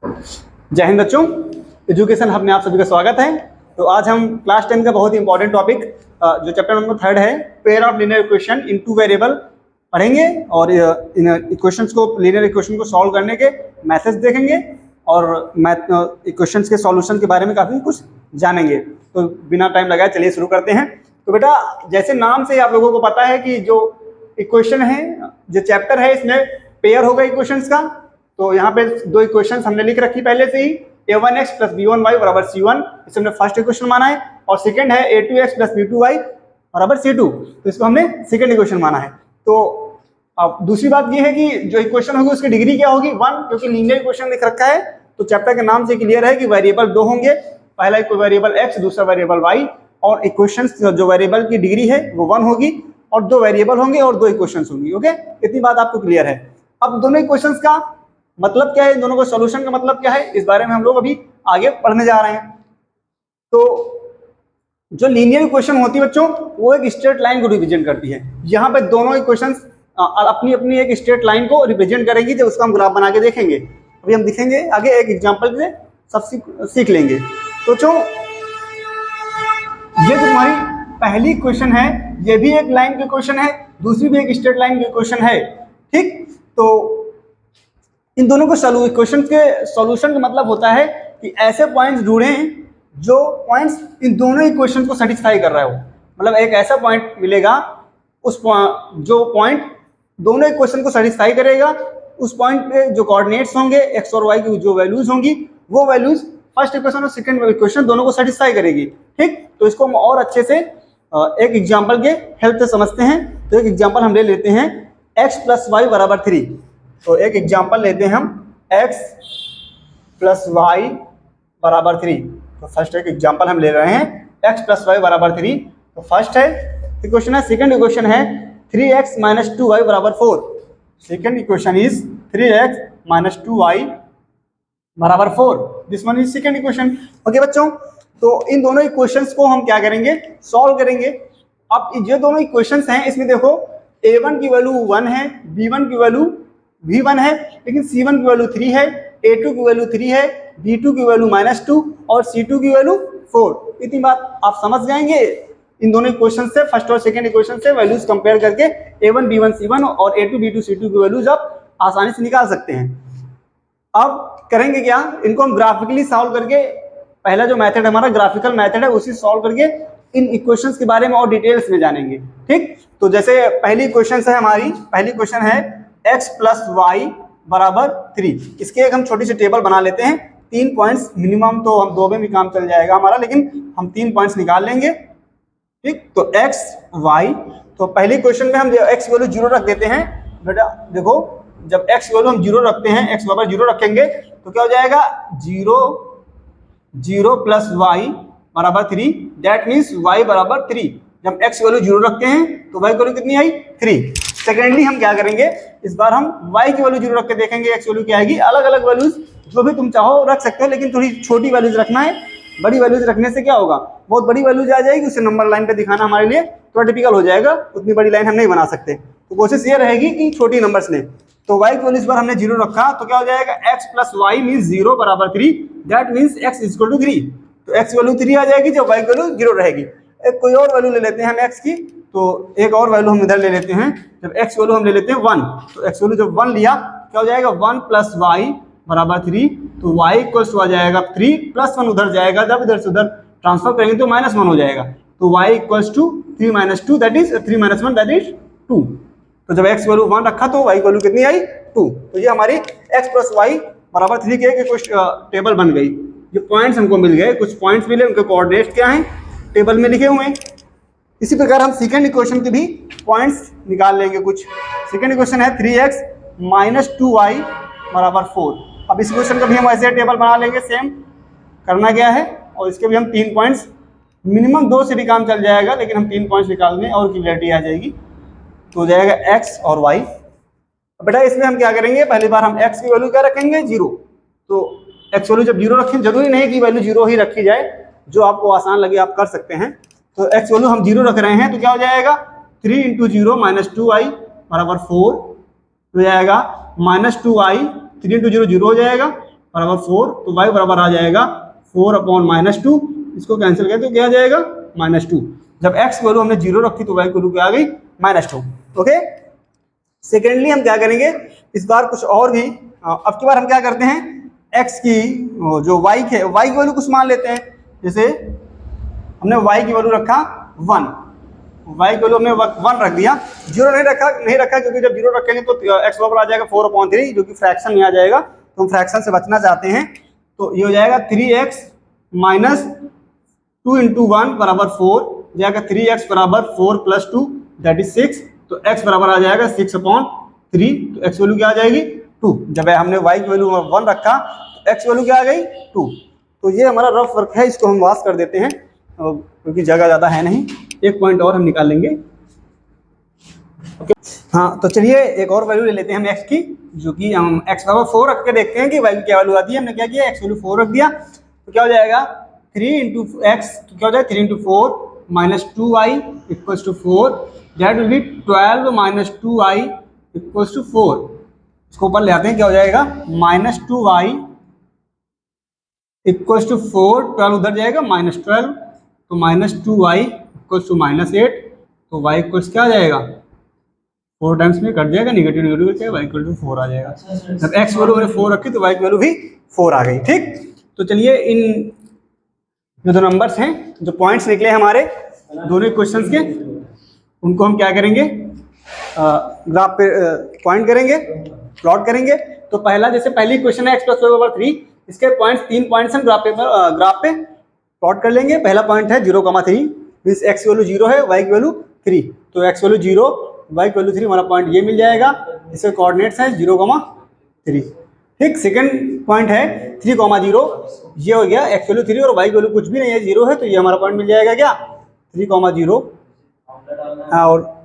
जय हिंद बच्चों, education hub में आप सभी का स्वागत है। तो आज हम क्लास 10 का बहुत ही इंपॉर्टेंट टॉपिक जो चैप्टर नंबर 3 है, pair of linear equation in two variable पढ़ेंगे और इन इक्वेशंस को, लीनियर इक्वेशन को सॉल्व करने के मैथड्स देखेंगे और इक्वेशंस के सॉल्यूशन के बारे में काफ़ी कुछ जानेंगे। तो बिना टाइम लगाए चलिए शुरू करते हैं। तो बेटा, जैसे नाम से आप लोगों को पता है कि जो इक्वेशन है, जो चैप्टर है, इसमें पेयर होगा इक्वेशंस का। तो यहाँ पे दो इक्वेशंस हमने लिख रखी पहले से ही, a1x प्लस b1y बराबर c1, इसे हमने फर्स्ट इक्वेशन माना है, और सेकंड है a2x प्लस b2y बराबर c2, तो इसको हमने सेकंड इक्वेशन माना है। तो अब दूसरी बात ये है कि जो इक्वेशन होगी उसकी डिग्री क्या होगी, 1, क्योंकि लीनियर इक्वेशन लिख रखा है। तो चैप्टर के नाम से क्लियर है कि वेरिएबल दो होंगे, पहला एक वेरिएबल x, दूसरा वेरिएबल y, और इक्वेशंस जो वेरिएबल की डिग्री है वो 1 होगी, और दो वेरिएबल होंगे और दो इक्वेशंस होंगी। ओके, इतनी बात आपको क्लियर है। अब दोनों इक्वेशंस का मतलब क्या है, इन दोनों का सॉल्यूशन का मतलब क्या है, इस बारे में हम लोग अभी आगे पढ़ने जा रहे हैं। तो जो लीनियर इक्वेशन होती है बच्चों, वो एक स्ट्रेट लाइन को रिप्रेजेंट करती है। यहाँ पे दोनों इक्वेशंस अपनी अपनी एक स्ट्रेट लाइन को रिप्रेजेंट करेंगी, जब उसका हम ग्राफ बना के देखेंगे। अभी हम दिखेंगे आगे, एक एग्जाम्पल से सब सीख लेंगे। तो बच्चों, ये जो तुम्हारी पहली इक्वेशन है, ये भी एक लाइन की इक्वेशन है, दूसरी भी एक स्ट्रेट लाइन की इक्वेशन है। ठीक, तो इन दोनों को इक्वेशन के सॉल्यूशन का मतलब होता है कि ऐसे पॉइंट्स ढूंढें जो पॉइंट्स इन दोनों इक्वेशन को सेटिस्फाई कर रहा हो। मतलब एक ऐसा पॉइंट मिलेगा, जो पॉइंट दोनों इक्वेशन को सेटिस्फाई करेगा, उस पॉइंट पे जो कोऑर्डिनेट्स होंगे x और y की जो वैल्यूज होंगी, वो वैल्यूज फर्स्ट इक्वेशन और सेकंड इक्वेशन दोनों को सेटिस्फाई करेगी। ठीक, तो इसको हम और अच्छे से एक एग्जाम्पल के हेल्प से समझते हैं। तो एक एग्जाम्पल हम ले लेते हैं, x प्लस वाई बराबर 3। तो एक एग्जाम्पल लेते हैं हम, x प्लस वाई बराबर 3। तो फर्स्ट एक एग्जाम्पल हम ले रहे हैं, x प्लस वाई बराबर 3। तो फर्स्ट है इक्वेशन है, सेकंड इक्वेशन है 3x माइनस 2y बराबर 4। Second equation is 3x minus 2y बराबर 4। This one is second equation. Okay बच्चों, तो इन दोनों इक्वेशंस को हम क्या करेंगे, सॉल्व करेंगे। अब ये दोनों इक्वेशंस हैं, इसमें देखो a1 की वैल्यू 1 है, b1 की वैल्यू v1 है, लेकिन c1 की वैल्यू 3 है, a2 की वैल्यू 3 है, b2 की वैल्यू -2 और c2 की वैल्यू 4। इतनी बात आप समझ जाएंगे इन दोनों इक्वेशन से, फर्स्ट और सेकंड इक्वेशन से वैल्यूज कंपेयर करके a1 b1 c1 और a2 b2 c2 की वैल्यूज आप आसानी से निकाल सकते हैं। अब करेंगे क्या, इनको हम ग्राफिकली सॉल्व करके, पहला जो मेथड हमारा ग्राफिकल मेथड है, उसी सॉल्व करके इन इक्वेशंस के बारे में और डिटेल्स में जानेंगे। ठीक, तो जैसे पहली इक्वेशन है हमारी, पहली इक्वेशन है x प्लस वाई बराबर 3। इसके एक हम छोटी सी टेबल बना लेते हैं, 3 पॉइंट्स मिनिमम, तो हम 2 में भी काम चल जाएगा हमारा, लेकिन हम 3 पॉइंट्स निकाल लेंगे। ठीक, तो x y, तो पहली क्वेश्चन में हम x वैल्यू 0 रख देते हैं। बेटा देखो, जब x वैल्यू हम 0 रखते हैं, x बराबर 0 रखेंगे तो क्या हो जाएगा, 0 प्लस वाई बराबर 3, दैट मीन्स y बराबर 3। जब x वैल्यू 0 रखते हैं तो y वैल्यू कितनी आई, 3। सेकेंडली हम क्या करेंगे, इस बार हम y की वैल्यू 0 रख के देखेंगे, x वैल्यू क्या आएगी। अलग अलग वैल्यूज जो भी तुम चाहो रख सकते हो, लेकिन थोड़ी छोटी वैल्यूज रखना है। बड़ी वैल्यूज रखने से क्या होगा, बहुत बड़ी वैल्यूज आ जाएगी, उसे नंबर लाइन पे दिखाना हमारे लिए थोड़ा डिफिकल्ट हो जाएगा, उतनी बड़ी लाइन हम नहीं बना सकते। तो कोशिश ये रहेगी कि छोटी नंबर्स लें। तो y की वैल्यू इस बार हमने 0 रखा, तो क्या हो जाएगा, x प्लस वाई मीन्स 0 बराबर 3, that means x is equal to 3। तो x वैल्यू 3 आ जाएगी जब y की वैल्यू 0 रहेगी। एक कोई और वैल्यू ले लेते हैं हम x की, तो एक और वैल्यू हम इधर ले लेते हैं, जब x वैल्यू हम ले लेते हैं 1। तो x वैल्यू जब 1 लिया, क्या हो जाएगा, 1 प्लस वाई बराबर 3। तो y इक्वल्स टू आ जाएगा 3 प्लस 1 उधर जाएगा, जब इधर से उधर ट्रांसफर करेंगे तो -1 हो जाएगा। तो y equals to 3 minus 2, that is 3 minus 1 that is 2। तो जब x वैल्यू 1 रखा तो y वैल्यू कितनी आई, 2। तो ये हमारी x प्लस वाई बराबर 3 की एक टेबल बन गई। जो पॉइंट्स हमको मिल गए, कुछ पॉइंट्स मिले, उनके कोऑर्डिनेट्स क्या हैं, टेबल में लिखे हुए हैं। इसी प्रकार हम सेकंड इक्वेशन के भी पॉइंट्स निकाल लेंगे कुछ। सेकंड इक्वेशन है 3x माइनस 2y बराबर 4। अब इस इक्वेशन का भी हम ऐसे टेबल बना लेंगे, सेम करना क्या है, और इसके भी हम 3 पॉइंट्स, मिनिमम 2 से भी काम चल जाएगा, लेकिन हम 3 पॉइंट्स निकाल दें और क्लियरिटी आ जाएगी। तो हो जाएगा x और y। बेटा इसमें हम क्या करेंगे, पहली बार हम x की वैल्यू क्या रखेंगे, 0। तो x वैल्यू जब 0 रखें, जरूरी नहीं कि वैल्यू 0 ही रखी जाए, जो आपको आसान लगे आप कर सकते हैं। तो x वैल्यू हम 0 रख रहे हैं, तो क्या हो जाएगा, 3 इंटू 0 माइनस 2i बराबर 4 हो जाएगा, -2i, 3 इंटू 0 0 हो जाएगा, बराबर 4, तो y बराबर आ जाएगा 4/-2, इसको कैंसिल करें तो क्या आ जाएगा -2। जब x वैल्यू हमने 0 रखी तो y वैल्यू क्या आ गई -2। ओके, सेकेंडली हम क्या करेंगे इस बार कुछ और भी, अब की बार हम क्या करते हैं x की जो y है y की वैल्यू कुछ मान लेते हैं। जैसे हमने y की वैल्यू रखा 1, y की वैल्यू हमने 1 रख दिया, 0 नहीं रखा क्योंकि जब 0 रखेंगे तो x बराबर आ जाएगा 4/3 जो कि फ्रैक्शन में आ जाएगा, तो हम फ्रैक्शन से बचना चाहते हैं, तो ये हो जाएगा 3x - 2 × 1 बराबर 4 जाएगा, 3x बराबर 4 + 2 दैट इज 6, तो x बराबर आ जाएगा 6/3, तो x वैल्यू क्या आ जाएगी 2। जब हमने y की वैल्यू 1 रखा तो x वैल्यू क्या आ गई 2। तो ये हमारा रफ वर्क है, इसको हम वाश कर देते हैं क्योंकि जगह ज़्यादा है नहीं, एक पॉइंट और हम निकाल लेंगे। ओके, हाँ तो चलिए एक और वैल्यू ले लेते हैं हम x की, जो कि हम x बराबर 4 रख के देखते हैं कि वैल्यू क्या वैल्यू आती है। हमने क्या किया x वैल्यू 4 रख दिया, तो क्या हो जाएगा 3 × x, तो क्या हो जाएगा 3 × 4 -2y = 4, that will be 12 - 2y = 4। इसको ऊपर ले आते हैं, क्या हो जाएगा -2y = 4, 12 उधर जाएगा -12, तो -2y = -8, तो y इक्वल्स क्या आ जाएगा 4 टाइम्स में कट जाएगा, नेगेटिव क्या y = 4 आ जाएगा। जब x वैल्यू मैंने 4 रखी तो y की वैल्यू भी 4 आ गई। ठीक, तो चलिए इन जो दो नंबर्स हैं, जो पॉइंट्स निकले हमारे दोनों क्वेश्चंस के, उनको हम क्या करेंगे ग्राफ पे पॉइंट करेंगे, प्लॉट करेंगे। तो पहला जैसे पहली क्वेश्चन है x + y = 3, इसके पॉइंट्स 3 पॉइंट्स हम ग्राफ पे प्लॉट कर लेंगे। पहला पॉइंट है 0,3, मीन्स x की वैल्यू 0 है, y की वैल्यू 3, तो x वैल्यू 0 y की वैल्यू 3 हमारा पॉइंट ये मिल जाएगा, इसके कोऑर्डिनेट्स हैं 0,3। ठीक, सेकंड पॉइंट है 3,0, ये हो गया x वैल्यू 3 और y की वैल्यू कुछ भी नहीं है 0 है, तो ये हमारा पॉइंट मिल जाएगा क्या 3,0। और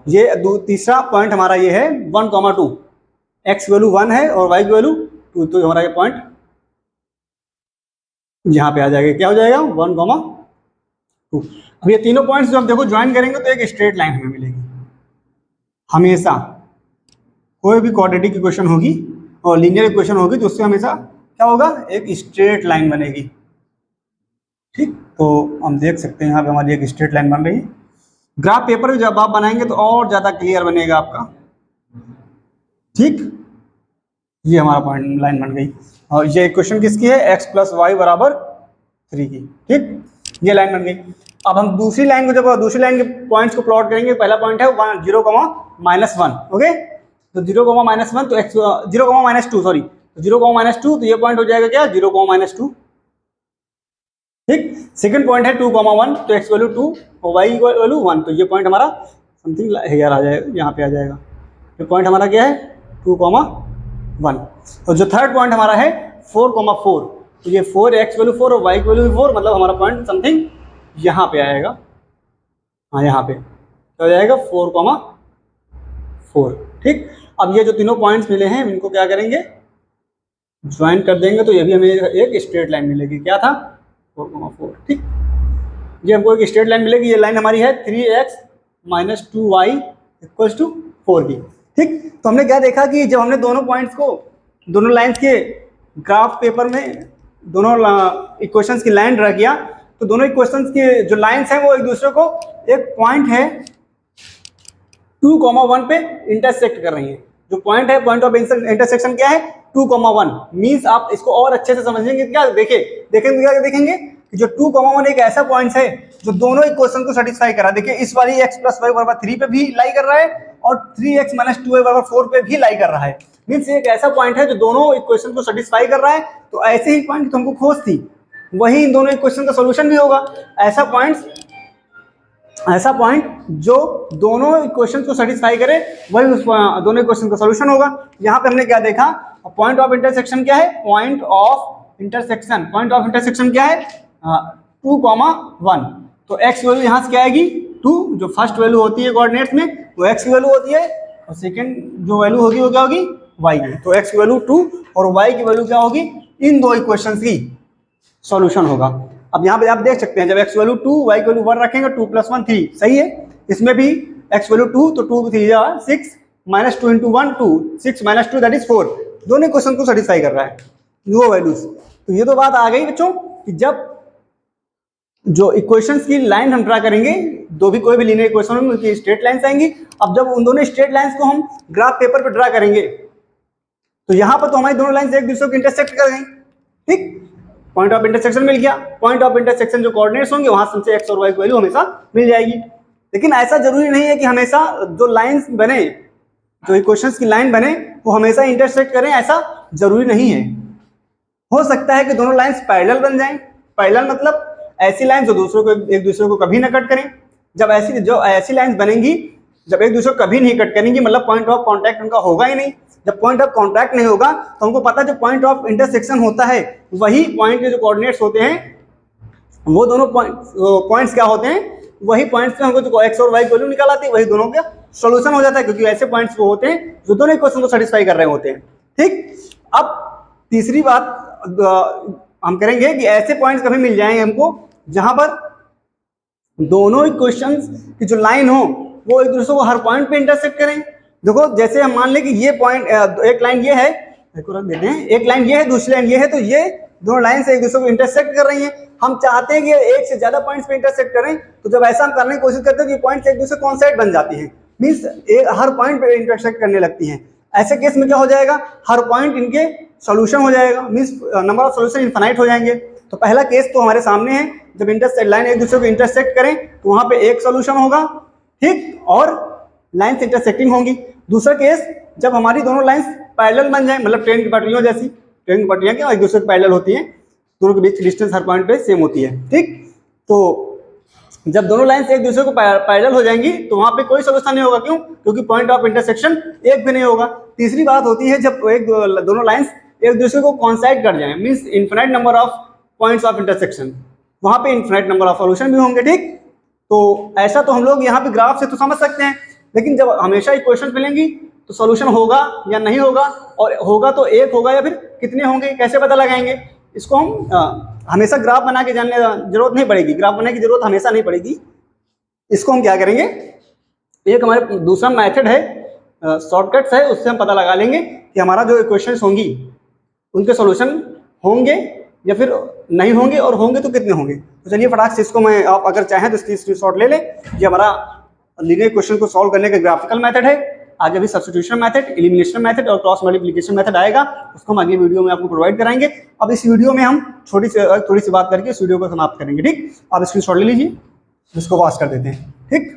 ये तीसरा पॉइंट हमारा ये है 1,2, x वैल्यू 1 है और y की वैल्यू 2, तो हमारा ये पॉइंट यहाँ पे आ जाएगा, क्या हो जाएगा 1,2। अब ये तीनों पॉइंट्स जो हम देखो ज्वाइन करेंगे तो एक स्ट्रेट लाइन हमें मिलेगी। हमेशा कोई भी क्वाड्रेटिक इक्वेशन होगी और लीनियर इक्वेशन होगी तो उससे हमेशा क्या होगा एक स्ट्रेट लाइन बनेगी। ठीक, तो हम देख सकते हैं यहाँ पे हमारी एक स्ट्रेट लाइन बन रही है। ग्राफ पेपर में जब आप बनाएंगे तो और ज्यादा क्लियर बनेगा आपका। ठीक, ये हमारा पॉइंट लाइन बन गई और ये इक्वेशन किसकी है x + y = 3 की। ठीक, ये लाइन बन गई। अब हम दूसरी लाइन को जब दूसरी लाइन के पॉइंट्स को प्लॉट करेंगे, पहला पॉइंट है 0,-1, ओके, तो 0,-1 तो x 0,-2 सॉरी, 0,-2 तो ये पॉइंट हो जाएगा क्या 0,-2। ठीक, सेकंड पॉइंट है 2,1 तो x वैल्यू 2 और y वैल्यू 1, तो ये पॉइंट हमारा समथिंग हेयर आ जाएगा, यहाँ पे आ जाएगा। ये पॉइंट हमारा क्या है 2,1। और जो थर्ड पॉइंट हमारा है 4,4, तो ये 4 x वैल्यू 4 और y की वैल्यू 4, मतलब हमारा पॉइंट समथिंग यहाँ पे आएगा। हाँ, यहाँ पे तो हो जाएगा 4,4। ठीक, अब ये जो तीनों पॉइंट्स मिले हैं इनको क्या करेंगे ज्वाइन कर देंगे, तो ये भी हमें एक स्ट्रेट लाइन मिलेगी। क्या था 4,4। ठीक, ये हमको एक स्ट्रेट लाइन मिलेगी। ये लाइन हमारी है 3x - 2y = 4 की। ठीक, तो हमने क्या देखा कि जब हमने दोनों पॉइंट्स को दोनों लाइंस के ग्राफ पेपर में दोनों इक्वेशंस की लाइन ड्रा किया, तो दोनों इक्वेशंस के जो लाइंस हैं वो एक दूसरे को एक पॉइंट है 2,1 पे इंटरसेक्ट कर रही है। जो पॉइंट है पॉइंट ऑफ इंटरसेक्शन क्या है 2,1, मींस आप इसको और अच्छे से समझेंगे क्या देखेंगे कि जो 2,1 एक ऐसा पॉइंट है जो दोनों इक्वेशन को सेटिस्फाई करा। देखिए इस वाली x + y = 3 पे भी लाई कर रहा है और 3x - 2y = 4 पे भी लाई कर रहा है, मींस एक ऐसा पॉइंट है जो दोनों इक्वेशन को सेटिस्फाई कर रहा है। तो ऐसे ही पॉइंट तुमको खोज थी, वही इन दोनों इक्वेशन का सॉल्यूशन भी होगा। ऐसा पॉइंट जो दोनों इक्वेशन को सेटिस्फाई करे वही उस दोनों इक्वेशन का सॉल्यूशन होगा। यहाँ पे हमने क्या देखा पॉइंट ऑफ इंटरसेक्शन क्या है, पॉइंट ऑफ इंटरसेक्शन क्या है 2,1। तो x वैल्यू यहाँ से क्या आएगी 2, जो फर्स्ट वैल्यू होती है कोऑर्डिनेट्स में वो x की वैल्यू होती है और सेकंड जो वैल्यू होगी वो क्या होगी y की। तो x की वैल्यू 2 और y की वैल्यू क्या होगी, इन दो इक्वेशंस की सॉल्यूशन होगा। अब यहाँ पे आप देख सकते हैं जब x वैल्यू 2 y की वैल्यू 1 रखेंगे 2 + 1 3, सही है। इसमें भी x वैल्यू 2 तो 2 3 6 -2 × 1 2 6 - 2 दैट इज 4, दोनों इक्वेशन को सेटिस्फाई कर रहा है। वो वैल्यूज। तो ये तो बात आ गई बच्चों कि जब जो इक्वेशंस की लाइन हम ड्रा करेंगे, दो भी कोई भी लीनियर इक्वेशन में उनकी स्ट्रेट लाइंस आएंगी। अब जब उन दोनों स्ट्रेट लाइंस को हम ग्राफ पेपर पे ड्रा करेंगे तो यहां पर तो हमारी दोनों लाइंस एक दूसरे को इंटरसेक्ट कर गई, ठीक, पॉइंट ऑफ इंटरसेक्शन मिल गया। पॉइंट ऑफ इंटरसेक्शन जो कोऑर्डिनेट्स होंगे वहां से एक्स और वाई की वैल्यू हमेशा मिल जाएगी। लेकिन ऐसा जरूरी नहीं है कि हमेशा जो लाइंस बने, जो इक्वेशंस की लाइन बने वो हमेशा इंटरसेक्ट करें, ऐसा जरूरी नहीं है। हो सकता है कि दोनों लाइंस पैरेलल बन जाएं। पैरेलल मतलब ऐसी लाइन जो दूसरों को एक दूसरे को कभी ना कट करें। जब ऐसी लाइंस बनेंगी जब एक दूसरे को कभी नहीं कट करेंगी, मतलब पॉइंट ऑफ कांटेक्ट उनका होगा ही नहीं। जब पॉइंट ऑफ कांटेक्ट नहीं होगा तो हमको पता है जो पॉइंट ऑफ इंटरसेक्शन होता है वही पॉइंट के जो कोऑर्डिनेट्स होते हैं वो दोनों पॉइंट्स क्या होते हैं, वही पॉइंट्स पे हमको जो एक्स और वाई की वैल्यू निकाल आती है वही दोनों का सॉल्यूशन हो जाता है, क्योंकि ऐसे पॉइंट्स वो होते हैं जो दोनों इक्वेशन को सेटिस्फाई कर रहे होते हैं, ठीक। अब तीसरी बात हम करेंगे कि ऐसे पॉइंट्स कभी मिल जाएंगे हमको जहां पर दोनों इक्वेशंस की जो लाइन हो वो एक दूसरे को हर पॉइंट पे इंटरसेक्ट करें। देखो जैसे हम मान लें कि ये पॉइंट, एक लाइन ये है, रख देते हैं, एक लाइन ये है दूसरी लाइन ये है, तो ये दोनों लाइन से एक दूसरे को इंटरसेक्ट कर रही हैं। हम चाहते हैं कि एक से ज्यादा पॉइंट्स पे इंटरसेक्ट करें, तो जब ऐसा हम करने की कोशिश करते हैं कि पॉइंट्स एक दूसरे कॉन्साइड बन जाती हैं, मींस हर पॉइंट पे इंटरसेक्ट करने लगती हैं। ऐसे केस में क्या हो जाएगा, हर पॉइंट इनके सॉल्यूशन हो जाएगा, means number of solution infinite हो जाएंगे। तो पहला केस तो हमारे सामने है, जब इंटरसेक्ट लाइन एक दूसरे को इंटरसेक्ट करें तो वहां पे एक सॉल्यूशन होगा, ठीक, और लाइंस इंटरसेक्टिंग होंगी। दूसरा केस जब हमारी दोनों लाइंस पैरेलल बन जाए, मतलब ट्रेन की पटरियों जैसी, ट्रेन की पटरियां क्या एक दूसरे के पैरेलल होती हैं, दोनों के बीच डिस्टेंस हर पॉइंट पे सेम होती है, ठीक। तो जब दोनों लाइंस एक दूसरे को पैरेलल हो जाएंगी तो वहां पे कोई सॉल्यूशन नहीं होगा, क्यों, क्योंकि पॉइंट ऑफ इंटरसेक्शन एक भी नहीं होगा। तीसरी बात होती है जब दोनों लाइंस एक दूसरे को कॉन्साइड कर जाए, means infinite number of points of intersection, वहां पे इनफिनाइट नंबर ऑफ सॉल्यूशन भी होंगे, ठीक। तो ऐसा तो हम लोग यहाँ पे ग्राफ से तो समझ सकते हैं, लेकिन जब हमेशा इक्वेशन मिलेंगी तो सॉल्यूशन होगा या नहीं होगा, और होगा तो एक होगा या फिर कितने होंगे, कैसे पता लगाएंगे, इसको हम हमेशा ग्राफ बना के जानने जरूरत नहीं पड़ेगी, ग्राफ बनाने की जरूरत हमेशा नहीं पड़ेगी। इसको हम क्या करेंगे, एक हमारे दूसरा मेथड है, शॉर्टकट्स है, उससे हम पता लगा लेंगे कि हमारा जो इक्वेशंस होंगी उनके सॉल्यूशन होंगे या फिर नहीं होंगे, और होंगे तो कितने होंगे। तो चलिए फटाक से इसको मैं, आप अगर चाहें तो इसकी स्क्रीनशॉट ले लें। ये हमारा लीनियर क्वेश्चन को सॉल्व करने का ग्राफिकल मेथड है। आगे भी सब्स्टिट्यूशन मेथड, एलिमिनेशन मेथड और क्रॉस मल्टीप्लिकेशन मेथड आएगा, उसको हम अगली वीडियो में आपको प्रोवाइड कराएंगे। अब इस वीडियो में हम थोड़ी सी बात करके इस वीडियो को समाप्त करेंगे, ठीक। आप स्क्रीनशॉट ले लीजिए, इसको वॉच कर देते हैं, ठीक।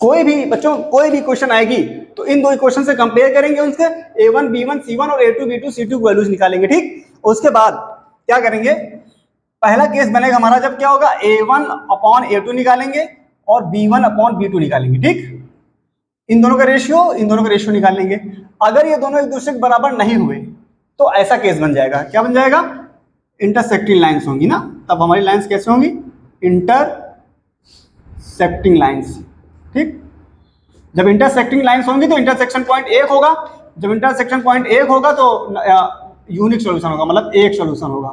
कोई भी बच्चों कोई भी क्वेश्चन आएगी तो इन दो इक्वेशन से कंपेयर करेंगे, उनके a1 b1 c1 और a2 b2 c2 की वैल्यूज निकालेंगे, ठीक। उसके बाद क्या करेंगे, पहला केस बनेगा हमारा जब क्या होगा, a1 अपॉन a2 निकालेंगे और b1 अपॉन b2 निकालेंगे, ठीक। इन दोनों का रेशियो निकाल लेंगे। अगर ये दोनों एक दूसरे के बराबर नहीं हुए तो ऐसा केस बन जाएगा, क्या बन जाएगा, इंटरसेक्टिंग लाइंस होंगी ना, तब हमारी लाइंस कैसे होंगी, इंटरसेक्टिंग लाइंस, ठीक। जब इंटरसेक्टिंग लाइंस होंगी तो इंटरसेक्शन पॉइंट एक होगा, जब इंटरसेक्शन पॉइंट एक होगा तो यूनिक सॉल्यूशन होगा, मतलब एक सॉल्यूशन होगा,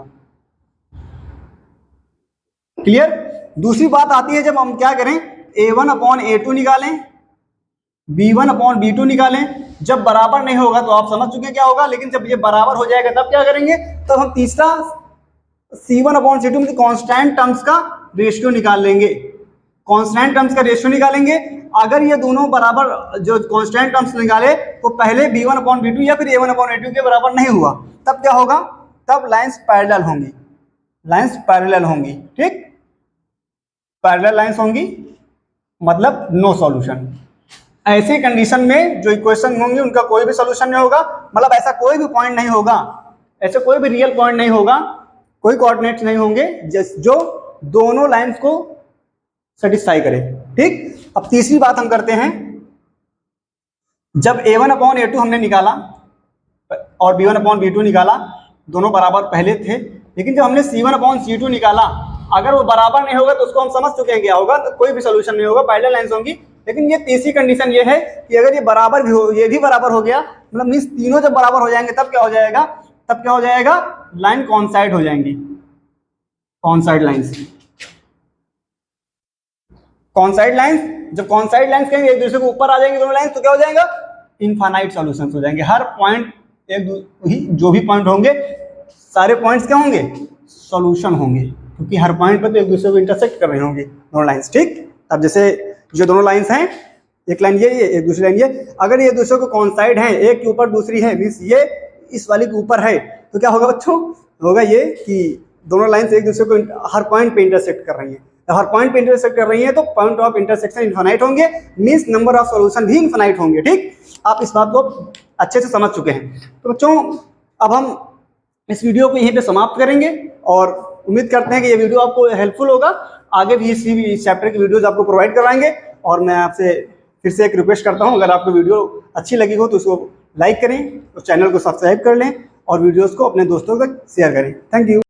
क्लियर। दूसरी बात आती है जब हम क्या करें, a1 अपॉन a2 निकालें, b1 अपॉन b2 निकालें, जब बराबर नहीं होगा तो आप समझ चुके हैं क्या होगा, लेकिन जब ये बराबर हो जाएगा तब क्या करेंगे, तब हम तीसरा c1 अपॉन c2 में कांस्टेंट टर्म्स का रेशियो निकाल लेंगे, कांस्टेंट टर्म्स का रेशियो निकालेंगे। अगर ये दोनों बराबर जो कांस्टेंट टर्म्स निकाले वो पहले b1 अपॉन b2 या फिर a1 अपॉन a2 के बराबर नहीं हुआ, तब क्या होगा, तब लाइंस पैरेलल होंगी, लाइंस पैरेलल होंगी, ठीक। पैरेलल लाइंस होंगी मतलब नो सॉल्यूशन। ऐसी कंडीशन में जो इक्वेशन होंगी उनका कोई भी सॉल्यूशन नहीं होगा, मतलब ऐसा कोई भी पॉइंट नहीं होगा, ऐसे कोई भी रियल पॉइंट नहीं होगा, कोई कोऑर्डिनेट्स नहीं होंगे जो दोनों लाइंस को सेटिस्फाई करे, ठीक। अब तीसरी बात हम करते हैं, जब a1 अपॉन a2 हमने निकाला और b1 अपॉन b2 निकाला, दोनों बराबर पहले थे, लेकिन जब हमने c1 अपॉन c2 निकाला, अगर वो बराबर नहीं होगा तो उसको हम समझ चुके हैं क्या होगा, तो कोई भी सॉल्यूशन नहीं होगा, पैरेलल लाइंस होंगी। लेकिन ये तीसरी कंडीशन ये है कि अगर ये बराबर भी हो, ये भी बराबर हो गया, मतलब मींस तीनों जब बराबर हो जाएंगे तब क्या हो जाएगा, तब क्या हो जाएगा, लाइन कॉन्साइड हो जाएंगी, कॉन्साइड लाइंस, कॉन्साइड लाइंस। जब कॉन्साइड लाइंस कहेंगे एक दूसरे को ऊपर आ जाएंगे दोनों लाइंस, तो क्या हो जाएगा, इनफाइनाइट सॉल्यूशंस हो जाएंगे। हर पॉइंट जो भी पॉइंट होंगे सारे पॉइंट्स क्या होंगे, सॉल्यूशन होंगे, क्योंकि हर पॉइंट पर तो एक दूसरे को इंटरसेक्ट कर रहे होंगे दोनों लाइंस। ठीक, अब जैसे जो दोनों लाइंस हैं, एक लाइन ये एक दूसरी लाइन ये, अगर ये दूसरे को कॉन्साइड है, एक के ऊपर दूसरी है, मीन्स ये इस वाली के ऊपर है, तो क्या होगा बच्चों, होगा ये कि दोनों लाइंस एक दूसरे को हर पॉइंट पे इंटरसेक्ट कर रही हैं। तो हर पॉइंट पे इंटरसेक्ट कर रही हैं तो पॉइंट ऑफ इंटरसेक्शन इनफाइनाइट होंगे, मीन्स नंबर ऑफ सॉल्यूशन भी इनफाइनाइट होंगे। ठीक, आप इस बात को अच्छे से समझ चुके हैं। तो बच्चों अब हम इस वीडियो को यहीं पे समाप्त करेंगे और उम्मीद करते हैं कि ये वीडियो आपको हेल्पफुल होगा। आगे भी इसी चैप्टर की वीडियोज आपको प्रोवाइड करवाएंगे। और मैं आपसे फिर से एक रिक्वेस्ट करता हूँ, अगर आपको वीडियो अच्छी लगी हो तो उसको लाइक करें, उस चैनल को सब्सक्राइब कर लें और वीडियोज़ को अपने दोस्तों तक शेयर करें। Thank you.